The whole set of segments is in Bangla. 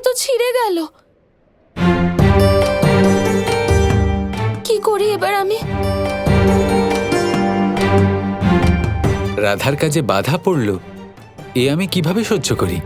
তো ছিঁড়ে গেল। কি করি এবার আমি? রাধার কাজে বাধা পড়ল, এ আমি কিভাবে সহ্য করি?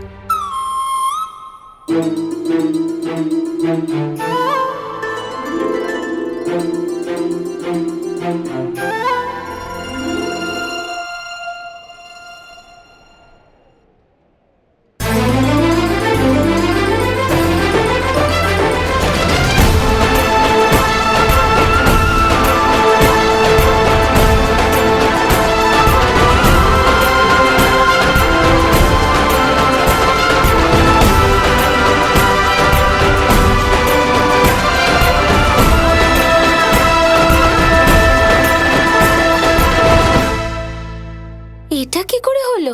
এটা কি করে হলো?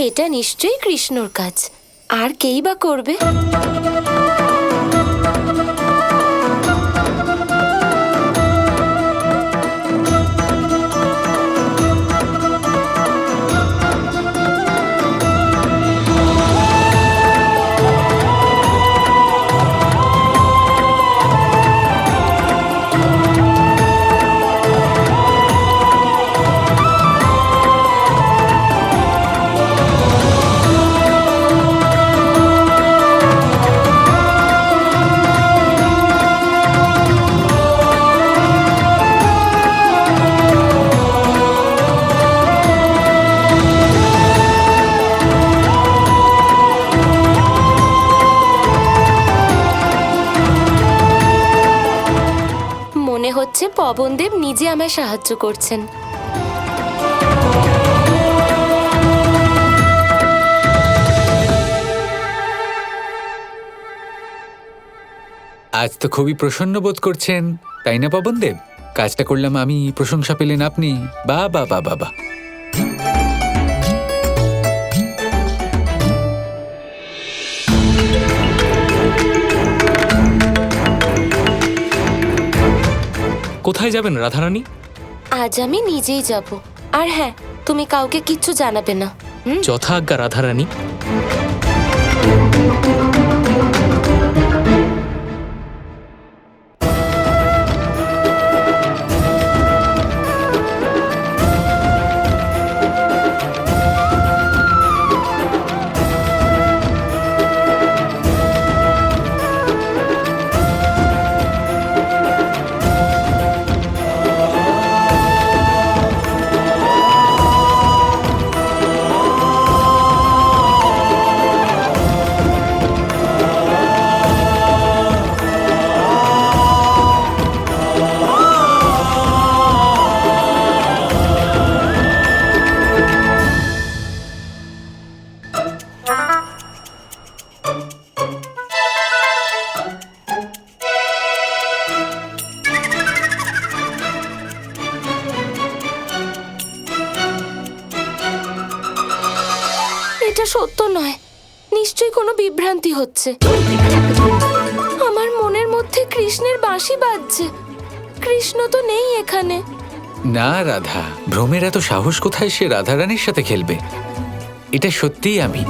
এটা নিশ্চয়ই কৃষ্ণর কাজ, আর কেই বা করবে? মনে হচ্ছে পবনদেব নিজে আমায় সাহায্য করছেন। আজ তো খুবই প্রসন্ন বোধ করছেন, তাই না পবনদেব? কাজটা করলাম আমি, প্রশংসা পেলেন আপনি। বা বা বা বা বা। কোথায় যাবেন রাধারানী? আজ আমি নিজেই যাব। আর হ্যাঁ, তুমি কাউকে কিচ্ছু জানাবে না। যথাজ্ঞা রাধারানী। এটা সত্য নয়, নিশ্চয়ই কোনো বিভ্রান্তি হচ্ছে। আমার মনের মধ্যে কৃষ্ণের বাঁশি বাজছে। কৃষ্ণ তো নেই এখানে। না রাধা, ভ্রমের এত সাহস কোথায় সে রাধারানীর সাথে খেলবে? এটা সত্যিই আমি।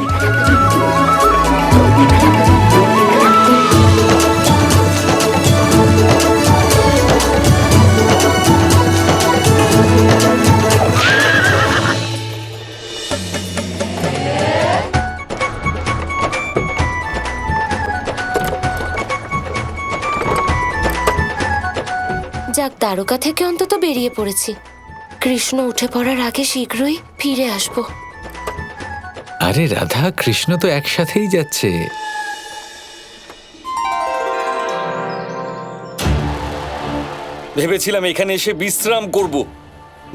যাক, দ্বারকা থেকে অন্তত বেরিয়ে পড়েছি। কৃষ্ণ উঠে পড়ার আগে শীঘ্রই ফিরে আসবো। আরে রাধা, কৃষ্ণ তো একসাথেই যাচ্ছে। ভেবেছিলাম এখানে এসে বিশ্রাম করব,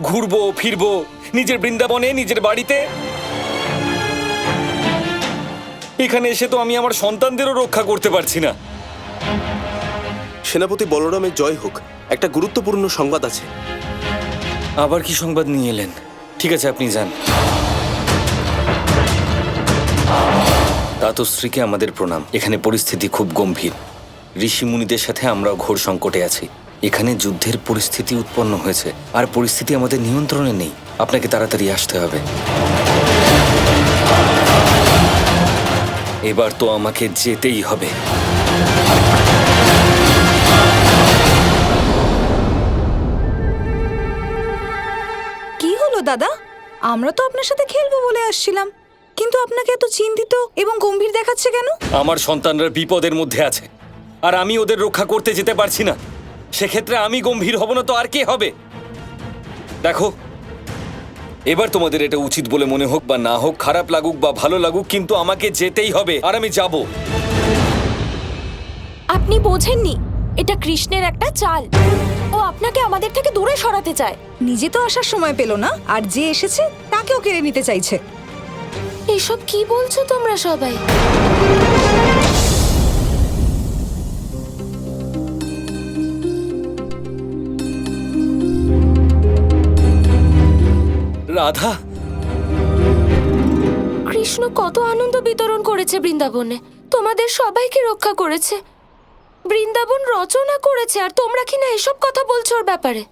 ঘুরবো ফিরবো নিজের বৃন্দাবনে, নিজের বাড়িতে। এখানে এসে তো আমি আমার সন্তানদেরও রক্ষা করতে পারছি না। সেনাপতি বলরামের জয় হোক। একটা গুরুত্বপূর্ণ সংবাদ আছে। আবার কি সংবাদ নিয়ে এলেন? ঠিক আছে, আপনি যান। তাতশ্রীকে আমাদের প্রণাম। এখানে পরিস্থিতি খুব গম্ভীর। ঋষি মুনিদের সাথে আমরাও ঘোর সংকটে আছি। এখানে যুদ্ধের পরিস্থিতি উৎপন্ন হয়েছে, আর পরিস্থিতি আমাদের নিয়ন্ত্রণে নেই। আপনাকে তাড়াতাড়ি আসতে হবে। এবার তো আমাকে যেতেই হবে। কি হলো দাদা? আমরা তো আপনার সাথে খেলবো বলে আসছিলাম, কিন্তু আপনাকে এত চিন্তিত এবং গম্ভীর দেখাচ্ছে কেন? আমার সন্তানরা বিপদের মধ্যে আছে, আর আমি ওদের রক্ষা করতে যেতে পারছি না। সেক্ষেত্রে আমি গম্ভীর হব না তো আর কে হবে? দেখো, এবার তোমাদের এটা উচিত বলে মনে হোক বা না হোক, খারাপ লাগুক বা ভালো লাগুক, কিন্তু আমাকে যেতেই হবে, আর আমি যাব। আপনি বোঝেননি, এটা কৃষ্ণের একটা চাল। ও আপনাকে আমাদের থেকে দূরে সরাতে চায়। নিজে তো আসার সময় পেল না, আর যে এসেছে তাকেও কেড়ে নিতে চাইছে। এসব কি বলছো তোমরা সবাই? রাধা, কৃষ্ণ কত আনন্দ বিতরণ করেছে বৃন্দাবনে, তোমাদের সবাইকে রক্ষা করেছে, বৃন্দাবন রচনা করেছে, আর তোমরা কি না এসব কথা বলছো ওর ব্যাপারে?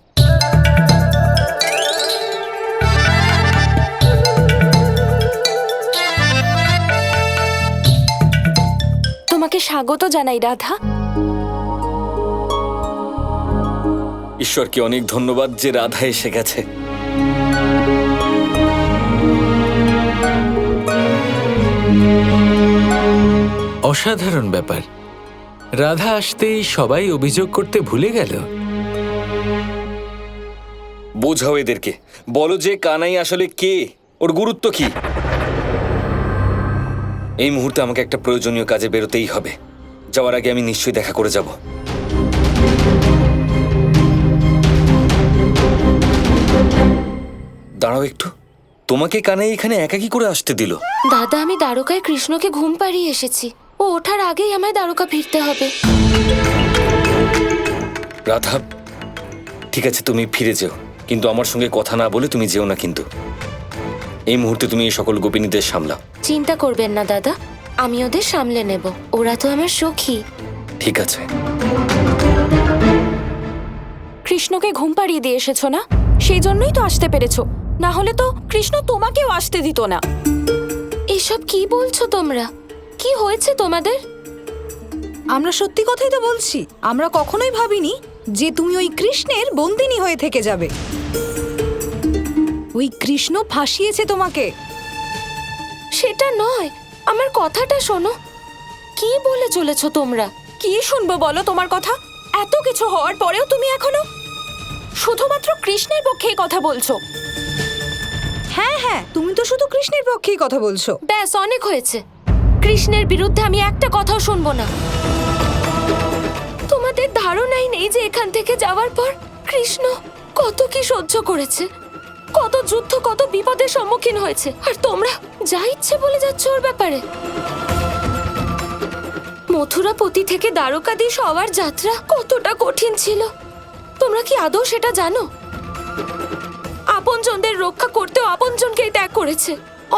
তোমাকে স্বাগত জানাই রাধা। ঈশ্বরকে অনেক ধন্যবাদ যে রাধা এসে গেছে। অসাধারণ ব্যাপার। রাধা আসতেই সবাই অভিযোগ করতে ভুলে গেল। বোঝাও এদেরকে, বলো যে কানাই আসলে কে, ওর গুরুত্ব কি। এই মুহূর্তে আমাকে একটা প্রয়োজনীয় কাজে বেরোতেই হবে। যাওয়ার আগে আমি নিশ্চয়ই দেখা করে যাব। দাঁড়াও একটু, তোমাকে কানাই এখানে একাকী করে আসতে দিল? দাদা, আমি দ্বারকায় কৃষ্ণকে ঘুম পাড়িয়ে এসেছি। ও ওঠার আগেই আমায় দ্বারকা ফিরতে হবে। রাধা, ঠিক আছে, তুমি ফিরে যেও, কিন্তু আমার সঙ্গে কথা না বলে তুমি যেও না। কিন্তু এই মুহূর্তে তুমি এই সকল গোপিনীদের সামলাও। চিন্তা করবেন না দাদা, আমি ওদের সামলে নেব। ওরা তো আমার সখী। ঠিক আছে। কৃষ্ণকে ঘুম পাড়িয়ে দিয়ে এসেছো না, সেই জন্যই তো আসতে পেরেছো। না হলে তো কৃষ্ণ তোমাকেও আসতে দিত না। এসব কি বলছো তোমরা? কি হয়েছে তোমাদের? আমরা সত্যি কথাই তো বলছি। আমরা কখনোই ভাবিনি যে তুমি ওই কৃষ্ণের বন্দিনী হয়ে থেকে যাবে। ওই কৃষ্ণ ফাঁসিয়েছে তোমাকে। সেটা নয়, আমার কথাটা শোনো। কি বলে চলেছো তোমরা? কি শুনবো বলো তোমার কথা? এত কিছু হওয়ার পরেও তুমি এখনো শুধুমাত্র কৃষ্ণের পক্ষেই কথা বলছো। হ্যাঁ হ্যাঁ, তুমি তো শুধু কৃষ্ণের পক্ষেই কথা বলছো। ব্যাস, অনেক হয়েছে। কৃষ্ণের বিরুদ্ধে আমি একটা কথাও শুনবো না। তোমাদের ধারণাই নেই যে এখান থেকে যাওয়ার পর কৃষ্ণ কত কি সহ্য করেছে, কত যুদ্ধ, কত বিপদের সম্মুখীন হয়েছে, আর তোমরা যা ইচ্ছে বলে যাচ্ছ ওর ব্যাপারে। মথুরাপতি থেকে দ্বারকাধীশ হওয়ার যাত্রা কতটা কঠিন ছিল তোমরা কি আদৌ সেটা জানো? আপনজনদের রক্ষা করতেও আপনজনকেই ত্যাগ করেছে।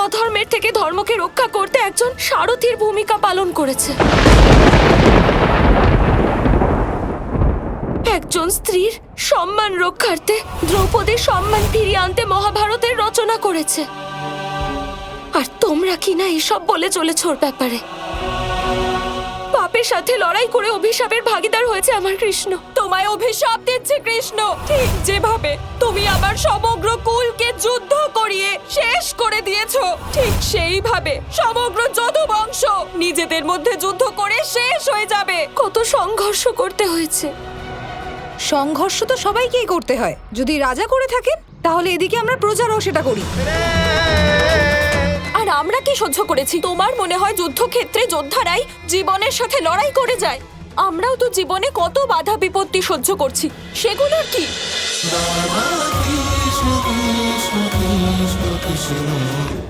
অধর্মের থেকে ধর্মকে রক্ষা করতে একজন সারথীর ভূমিকা পালন করেছে। একজন স্ত্রীর সম্মান রক্ষার্থে দ্রৌপদীর সম্মান ফিরিয়ে আনতে মহাভারতের রচনা করেছে। আর তোমরা কি না এসব বলে চলেছ ওর ব্যাপারে? পাপের সাথে লড়াই করে অভিশাপের ভাগীদার হয়েছে আমার কৃষ্ণ। তোমায় অভিশাপ দিচ্ছে কৃষ্ণ, ঠিক যেভাবে তুমি আমার সমগ্র কুলকে যুদ্ধ করিয়ে শেষ করে দিয়েছো, ঠিক সেইভাবে সমগ্র যদু বংশ নিজেদের মধ্যে যুদ্ধ করে শেষ হয়ে যাবে। কত সংঘর্ষ করতে হয়েছে। সংঘর্ষ তো সবাইকেই করতে হয়। যদি রাজা করে থাকেন তাহলে এদিকে আমরা প্রজারাও সেটা করি। আর আমরা কি সহ্য করেছি? তোমার মনে হয় যুদ্ধক্ষেত্রে যোদ্ধারাই জীবনের সাথে লড়াই করে যায়? আমরাও তো জীবনে কত বাধা বিপত্তি সহ্য করছি, সেগুলোর কি? Krishna Krishna Krishna Krishna